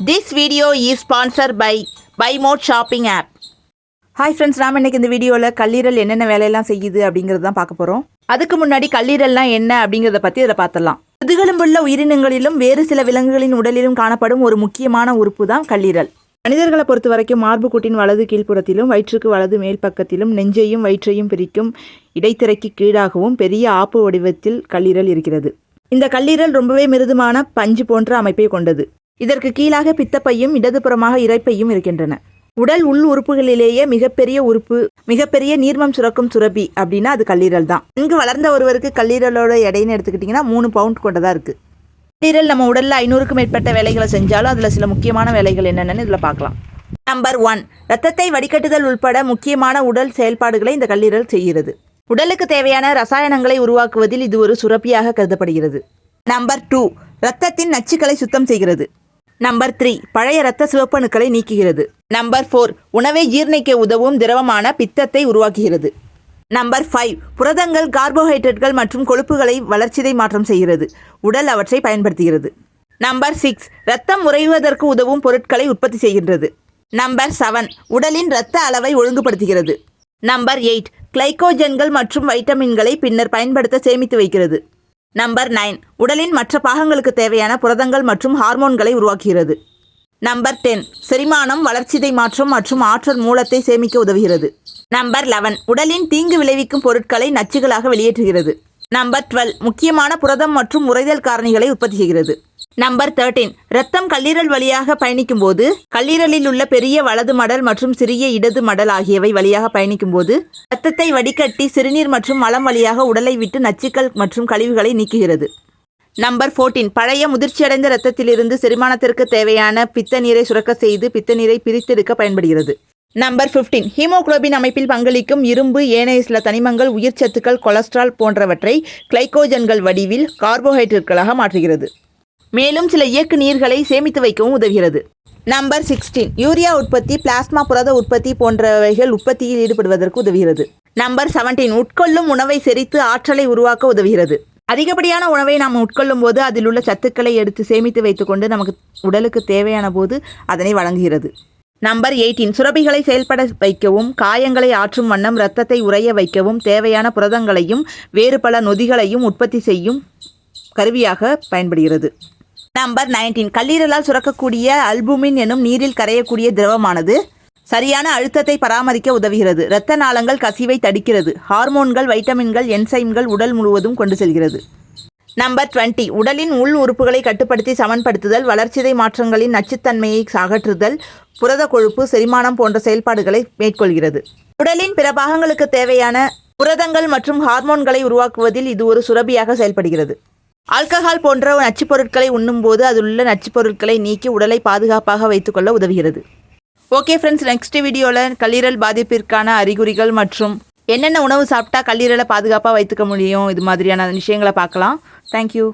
This video is sponsored by BuyMode shopping app. Hi friends, நாம் இன்றைக்கி இந்த வீடியோவில் கல்லீரல் என்னென்ன வேலையெல்லாம் செய்யுது அப்படிங்கிறது தான் பார்க்க போகிறோம். அதுக்கு முன்னாடி கல்லீரல்னால் என்ன அப்படிங்கிறத பற்றி இதில் பார்த்துடலாம். முதுகெலும்புள்ள உயிரினங்களிலும் வேறு சில விலங்குகளின் உடலிலும் காணப்படும் ஒரு முக்கியமான உறுப்பு தான் கல்லீரல். மனிதர்களை பொறுத்த வரைக்கும் மார்புக்கூட்டின் வலது கீழ்ப்புறத்திலும் வயிற்றுக்கு வலது மேல் பக்கத்திலும் நெஞ்சையும் வயிற்றையும் பிரிக்கும் இடைத்திரைக்கு கீழாகவும் பெரிய ஆப்பு வடிவத்தில் கல்லீரல் இருக்கிறது. இந்த கல்லீரல் ரொம்பவே மிருதுமான பஞ்சு போன்ற அமைப்பை கொண்டது. இதற்கு கீழாக பித்தப்பையும் இடதுபுறமாக இரைப்பையும் இருக்கின்றன. உடல் உள் உறுப்புகளிலேயே மிகப்பெரிய உறுப்பு, மிகப்பெரிய நீர்மம் சுரக்கும் சுரப்பி அப்படின்னா அது கல்லீரல் தான். இங்கு வளர்ந்த ஒருவருக்கு கல்லீரலோட எடைன்னு எடுத்துக்கிட்டிங்கன்னா 3 பவுண்ட் கொண்டதாக இருக்குது. கல்லீரல் நம்ம உடலில் 500க்கும் மேற்பட்ட வேலைகளை செஞ்சாலும் அதில் சில முக்கியமான வேலைகள் என்னென்னு இதில் பார்க்கலாம். நம்பர் 1, இரத்தத்தை வடிகட்டுதல் உள்பட முக்கியமான உடல் செயல்பாடுகளை இந்த கல்லீரல் செய்கிறது. உடலுக்கு தேவையான ரசாயனங்களை உருவாக்குவதில் இது ஒரு சுரப்பியாக கருதப்படுகிறது. நம்பர் 2, இரத்தத்தின் நச்சுக்களை சுத்தம் செய்கிறது. நம்பர் 3, பழைய இரத்த சிவப்பணுக்களை நீக்குகிறது. நம்பர் 4, உணவை ஜீரணிக்க உதவும் திரவமான பித்தத்தை உருவாக்குகிறது. நம்பர் 5, புரதங்கள், கார்போஹைட்ரேட்டுகள் மற்றும் கொழுப்புகளை வளர்ச்சிதை மாற்றம் செய்கிறது. உடல் அவற்றை பயன்படுத்துகிறது. நம்பர் 6, இரத்தம் உறைவதற்கு உதவும் பொருட்களை உற்பத்தி செய்கின்றது. நம்பர் 7, உடலின் இரத்த அளவை ஒழுங்குபடுத்துகிறது. நம்பர் 8, கிளைகோஜன்கள் மற்றும் வைட்டமின்களை பின்னர் பயன்படுத்த சேமித்து வைக்கிறது. நம்பர் 9, உடலின் மற்ற பாகங்களுக்கு தேவையான புரதங்கள் மற்றும் ஹார்மோன்களை உருவாக்குகிறது. நம்பர் 10, செரிமானம், வளர்ச்சிதை மாற்றம் மற்றும் ஆற்றல் மூலத்தை சேமிக்க உதவுகிறது. நம்பர் 11, உடலின் தீங்கு விளைவிக்கும் பொருட்களை நச்சுகளாக வெளியேற்றுகிறது. நம்பர் 12, முக்கியமான புரதம் மற்றும் உறைதல் காரணிகளை உற்பத்தி செய்கிறது. நம்பர் 13, இரத்தம் கல்லீரல் வழியாக பயணிக்கும் போது கல்லீரலில் உள்ள பெரிய வலது மடல் மற்றும் சிறிய இடது மடல் ஆகியவை வழியாக பயணிக்கும் போது இரத்தத்தை வடிகட்டி சிறுநீர் மற்றும் மலம் வழியாக உடலை விட்டு நச்சுக்கள் மற்றும் கழிவுகளை நீக்குகிறது. நம்பர் 14, பழைய முதிர்ச்சியடைந்த இரத்தத்திலிருந்து செரிமானத்திற்கு தேவையான பித்த நீரை சுரக்க செய்து பித்த நீரை பிரித்தெடுக்க பயன்படுகிறது. நம்பர் 15, ஹீமோகுளோபின் அமைப்பில் பங்களிக்கும் இரும்பு, ஏனைய சில தனிமங்கள், உயிர் சத்துக்கள், கொலஸ்ட்ரால் போன்றவற்றை கிளைகோஜன்கள் வடிவில் கார்போஹைட்ரேட்டுகளாக மாற்றுகிறது. மேலும் சில இயக்கு நீர்களை சேமித்து வைக்கவும் உதவுகிறது. நம்பர் 16, யூரியா உற்பத்தி, பிளாஸ்மா, புரத உற்பத்தி போன்றவைகள் உற்பத்தியில் ஈடுபடுவதற்கு உதவுகிறது. நம்பர் 17, உட்கொள்ளும் உணவை செரித்து ஆற்றலை உருவாக்க உதவுகிறது. அதிகப்படியான உணவை நாம் உட்கொள்ளும் போது அதில் உள்ள சத்துக்களை எடுத்து சேமித்து வைத்துக்கொண்டு நமக்கு உடலுக்கு தேவையான போது அதனை வழங்குகிறது. நம்பர் 18, சுரப்பிகளை செயல்பட வைக்கவும் காயங்களை ஆற்றும் வண்ணம் இரத்தத்தை உறைய வைக்கவும் தேவையான புரதங்களையும் வேறு பல நொதிகளையும் உற்பத்தி செய்யும் கருவியாக பயன்படுகிறது. நம்பர் 19, கல்லீரலால் சுரக்கக்கூடிய அல்புமின் எனும் நீரில் கரையக்கூடிய திரவமானது சரியான அழுத்தத்தை பராமரிக்க உதவுகிறது. இரத்த நாளங்கள் கசிவை தடுக்கிறது. ஹார்மோன்கள், வைட்டமின்கள், என்சைம்கள் உடல் முழுவதும் கொண்டு செல்கிறது. நம்பர் 20, உடலின் உள் உறுப்புகளை கட்டுப்படுத்தி சமன்படுத்துதல், வளர்ச்சிதை மாற்றங்களின் நச்சுத்தன்மையை அகற்றுதல், புரத கொழுப்பு, செரிமானம் போன்ற செயல்பாடுகளை மேற்கொள்கிறது. உடலின் பிற பாகங்களுக்கு தேவையான புரதங்கள் மற்றும் ஹார்மோன்களை உருவாக்குவதில் இது ஒரு சுரப்பியாக செயல்படுகிறது. ஆல்கஹால் போன்ற நச்சுப் பொருட்களை உண்ணும்போது அதில் உள்ள நச்சுப் பொருட்களை நீக்கி உடலை பாதுகாப்பாக வைத்துக்கொள்ள உதவுகிறது. ஓகே ஃப்ரெண்ட்ஸ், நெக்ஸ்ட் வீடியோவில் கல்லீரல் பாதிப்பிற்கான அறிகுறிகள் மற்றும் என்னென்ன உணவு சாப்பிட்டா கல்லீரலை பாதுகாப்பாக வைத்துக்க முடியும், இது மாதிரியான விஷயங்களை பார்க்கலாம். தேங்க்யூ.